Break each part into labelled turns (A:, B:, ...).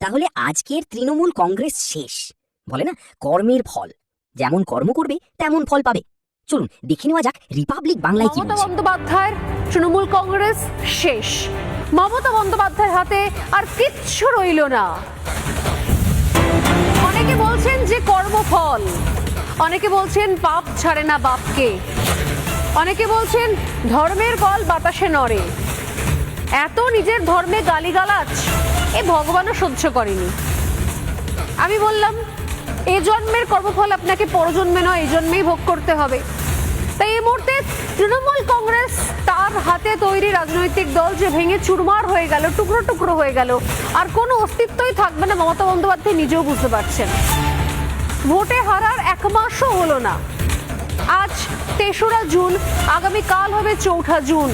A: তাহলে আজকের তৃণমূল কংগ্রেস শেষ। বলে না, কর্মের ফল, যেমন কর্ম করবে তেমন ফল পাবে। চলুন দেখে নেওয়া যাক রিপাবলিক বাংলায় কি বলছে।
B: মমতা বন্দ্যোপাধ্যায়ের তৃণমূল কংগ্রেস শেষ। মমতা বন্দ্যোপাধ্যায়ের হাতে আর কিচ্ছু রইল না। অনেকে বলছেন যে কর্মফল, অনেকে বলছেন পাপ ছাড়ে না বাপকে, অনেকে বলছেন ধর্মের কল বাতাসে নড়ে। এত নিজের ধর্মে গালিগালাজ এ ভগবানও সহ্য করেনি। আমি বললাম এ জন্মের কর্মফল আপনাকে পরজন্মে নয়, এই জন্মেই ভোগ করতে হবে। তাই এই মুহূর্তে তৃণমূল কংগ্রেস তার হাতে তৈরি রাজনৈতিক দল যে ভেঙে চুরমার হয়ে গেল, টুকরো টুকরো হয়ে গেল, আর কোনো অস্তিত্বই থাকবে না মমতা বন্দ্যোপাধ্যায় নিজেও বুঝতে পারছেন। ভোটে হারার 1 মাসও হলো না। আজ 3রা জুন, আগামীকাল হবে 4ঠা জুন,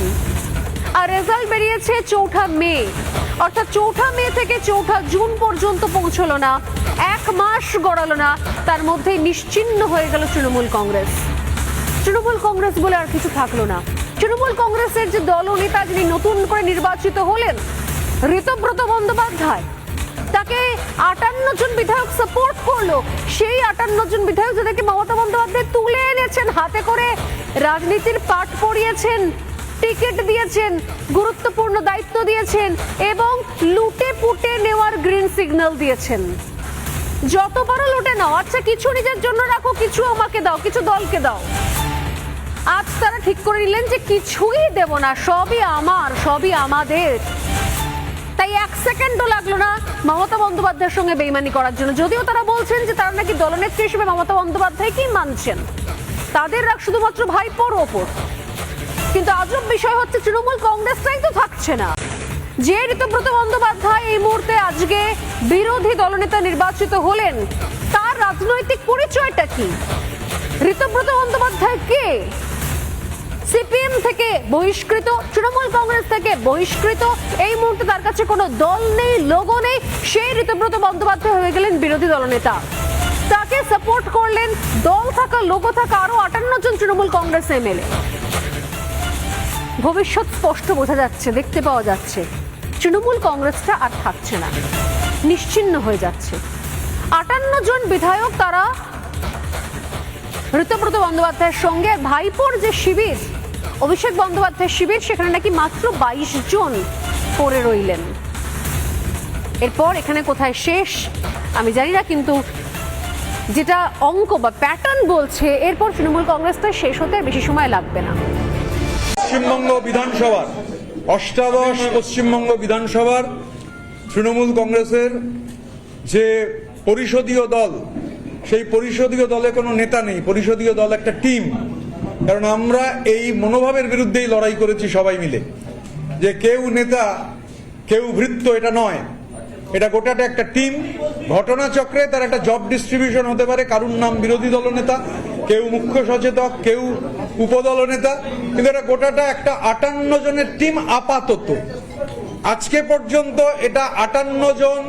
B: আর রেজাল্ট বেরিয়েছে 4ঠা মে। অর্থাৎ 4ঠা মে থেকে 4ঠা জুন পর্যন্ত পৌঁছলো না, 1 মাস গড়ালো না, তার মধ্যেই নিশ্চিহ্ন হয়ে গেল তৃণমূল কংগ্রেস। তৃণমূল কংগ্রেস বলে আর কিছু থাকলো না। তৃণমূল কংগ্রেসের যে দলনেতা, যিনি নতুন করে নির্বাচিত হলেন, ঋতব্রত বন্দ্যোপাধ্যায়, তাকে 58 জন বিধায়ক সাপোর্ট করলো। সেই 58 জন বিধায়ক যাদেরকে মমতা বন্দ্যোপাধ্যায় তুলে এনেছেন, হাতে করে রাজনীতির পাঠ পড়িয়েছেন, টিকিট দিয়েছেন, গুরুত্বপূর্ণ দায়িত্ব দিয়েছেন এবং লুটে পুটে নেওয়ার গ্রিন সিগন্যাল দিয়েছেন। যত পারো লুটে নাও, আচ্ছা কিছু নিজের জন্য রাখো, কিছু আমাকে দাও, কিছু দলকে দাও। আজ তারা ঠিক করে নিলেন যে কিছুই দেব না, সবই আমার, সবই আমাদের। তাই 1 সেকেন্ডও লাগলো না মমতা বন্দ্যোপাধ্যায়ের সঙ্গে বেইমানি করার জন্য। যদিও তারা বলছেন যে তারা নাকি দলনেত্রী হিসেবে মমতা বন্দ্যোপাধ্যায়কেই মানছেন, তাদের রাগ শুধুমাত্র ভাইপোর ওপর। কিন্তু আজব বিষয় হচ্ছে তৃণমূল কংগ্রেসটাই তো থাকছে না। যে ঋতব্রত বন্দ্যোপাধ্যায় এই মুহূর্তে আজকে বিরোধী দলনেতা নির্বাচিত হলেন, তার রাজনৈতিক পরিচয়টা কি? ঋতব্রত বন্দ্যোপাধ্যায় কে? সিপিএম থেকে বহিষ্কৃত, তৃণমূল কংগ্রেস থেকে বহিষ্কৃত, এই মুহূর্তে তার কাছে কোনো দল নেই, লোগো নেই। সেই ঋতব্রত বন্দ্যোপাধ্যায় হয়ে গেলেন বিরোধী দলনেতা। তাকে সাপোর্ট করলেন দল থাকা, লোগো থাকা আরো 58 জন তৃণমূল কংগ্রেস এমএলএ। ভবিষ্যৎ স্পষ্ট বোঝা যাচ্ছে, দেখতে পাওয়া যাচ্ছে। তৃণমূল কংগ্রেসটা আর থাকছে না, নিশ্চিহ্ন হয়ে যাচ্ছে। 58 জন বিধায়ক তারা ঋতব্রত বন্দ্যোপাধ্যায়ের সঙ্গে। ভাইপোর যে শিবির, অভিষেক বন্দ্যোপাধ্যায়ের শিবির, সেখানে নাকি মাত্র 22 জন পড়ে রইলেন। এরপর এখানে কোথায় শেষ আমি জানি না, কিন্তু যেটা অঙ্ক বা প্যাটার্ন বলছে, এরপর তৃণমূল কংগ্রেসটা শেষ হতে বেশি সময় লাগবে না।
C: পশ্চিমবঙ্গ বিধানসভার অষ্টাদশ পশ্চিমবঙ্গ বিধানসভার তৃণমূল কংগ্রেসের যে পরিষদীয় দল, সেই পরিষদীয় দলে কোনো নেতা নেই। পরিষদীয় দল একটা টিম। কারণ আমরা এই মনোভাবের বিরুদ্ধেই লড়াই করেছি সবাই মিলে, যে কেউ নেতা কেউ ভৃত্য, এটা নয়। এটা গোটাটা একটা টিম। ঘটনাচক্রে তার একটা জব ডিস্ট্রিবিউশন হতে পারে, কারুর নাম বিরোধী দলনেতা, কেউ মুখ্য সচেতক, কেউ উপদলনেতা, কিন্তু এটা গোটাটা একটা 58 জনের টিম আপাতত। আজকে পর্যন্ত এটা 58 জন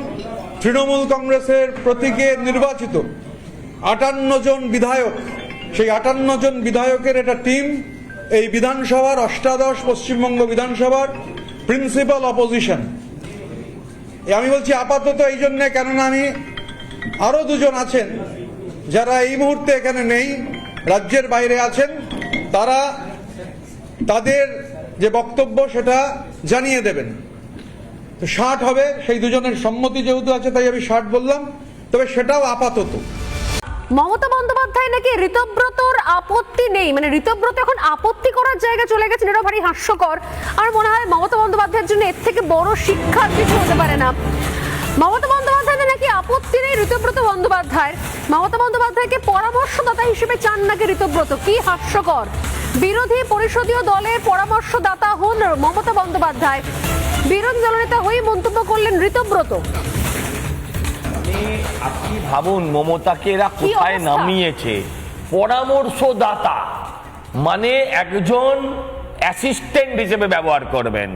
C: তৃণমূল কংগ্রেসের প্রতীকে নির্বাচিত 58 জন বিধায়ক। সেই 58 জন বিধায়কের একটা টিম এই বিধানসভার অষ্টাদশ পশ্চিমবঙ্গ বিধানসভার প্রিন্সিপাল অপোজিশন। আমি বলছি আপাতত এই জন্য, কেননা আমি আরো 2 জন আছেন যারা এই মুহূর্তে এখানে নেই, রাজ্যের বাইরে আছেন। তারা তাদের যে বক্তব্য সেটা জানিয়ে দেবেন। তো 60 হবে, সেই 2 জনের সম্মতি যেহেতু আছে তাই আমি 60 বললাম, তবে সেটাও আপাতত।
B: মমতা বন্দ্যোপাধ্যায় নাকি ঋতব্রতর আপত্তি নেই, মানে ঋতব্রত এখন আপত্তি করার জায়গা চলে গেছে। এটা ভারী হাস্যকর। আর মনে হয় মমতা বন্দ্যোপাধ্যায়ের জন্য এর থেকে বড় শিক্ষার কিছু হতে পারে না। মমতা বন্দ্যোপাধ্যায় নাকি আপত্তি নেই ঋতব্রত বন্দ্যোপাধ্যায়ের। মমতা বন্দ্যোপাধ্যায়কে পরামর্শদাতা হিসেবে চান নাকি ঋতব্রত। কি হাস্যকর! বিরোধী পরিষদীয় দলের পরামর্শদাতা হন মমতা বন্দ্যোপাধ্যায়, বিরোধী দলনেতা হয়ে মন্তব্য করলেন ঋতব্রত।
D: আপনি ভাবুন মমতাকে এরা কোথায় নামিয়েছে। পরামর্শদাতা মানে একজন অ্যাসিস্ট্যান্ট হিসেবে ব্যবহার করবেন,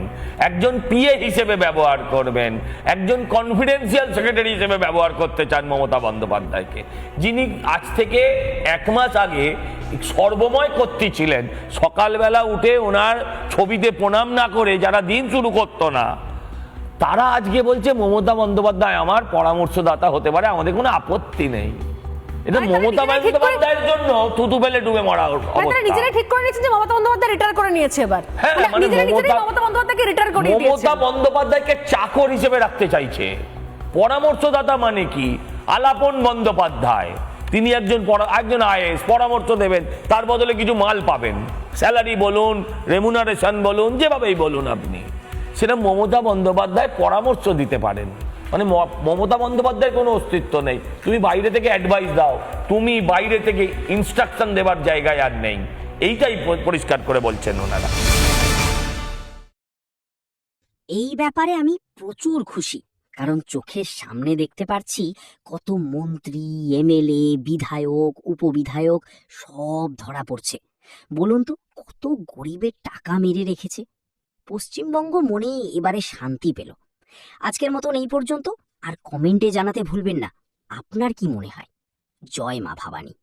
D: একজন পিএ হিসেবে ব্যবহার করবেন, একজন কনফিডেন্সিয়াল সেক্রেটারি হিসেবে ব্যবহার করতে চান মমতা বন্দ্যোপাধ্যায়কে, যিনি আজ থেকে 1 মাস আগে সর্বময় কর্ত্রী ছিলেন। সকালবেলা উঠে ওনার ছবিতে প্রণাম না করে যারা দিন শুরু করতো না, তারা আজকে বলছে মমতা বন্দ্যোপাধ্যায় আমার পরামর্শদাতা হতে পারে, আমাদের কোনো আপত্তি নেই। এটা
B: মানে তারা
D: মমতা
B: নিজেরাই ঠিক করে-
D: বন্দ্যোপাধ্যায়ের জন্য থুতু ফেলে ডুবে মরা
B: মানে তারা
D: অবস্থা।
B: নিজেরাই ঠিক করে নিয়েছেন যে মমতা বন্দ্যোপাধ্যায় রিটায়ার করে নিয়েছে এবার।
D: হ্যাঁ,
B: মানে
D: মানে
B: নিজেরাই
D: মমতা-
B: মমতা বন্দ্যোপাধ্যায়কে রিটায়ার করিয়ে দিয়েছে।
D: মমতা বন্দ্যোপাধ্যায়কে চাকর হিসেবে রাখতে চাইছে। পরামর্শদাতা মানে কি? আলাপন বন্দ্যোপাধ্যায়, তিনি একজন আইএএস, পরামর্শ দেবেন, তার বদলে কিছু মাল পাবেন, স্যালারি বলুন, রেমুনারেশন বলুন, যেভাবেই বলুন আপনি, সেটা মমতা বন্দ্যোপাধ্যায় পরামর্শ দিতে পারেন। মানে মমতা বন্দ্যোপাধ্যায়ের কোনো অস্তিত্ব নেই। তুমি বাইরে থেকে অ্যাডভাইস দাও, তুমি বাইরে থেকে ইনস্ট্রাকশন দেবার জায়গায় আর নেই। এইটাই পরিষ্কার করে বলছেন ওনারা।
A: এই ব্যাপারে আমি প্রচুর খুশি, কারণ চোখের সামনে দেখতে পাচ্ছি কত মন্ত্রী, এমএলএ, বিধায়ক, উপবিধায়ক সব ধরা পড়ছে। বলুন তো, কত গরিবের টাকা মেরে রেখেছে। পশ্চিমবঙ্গ মনে এবারে শান্তি পেল। আজকের মতন এই পর্যন্ত। আর কমেন্টে জানাতে ভুলবেন না আপনার কি মনে হয়। জয় মা ভবানী।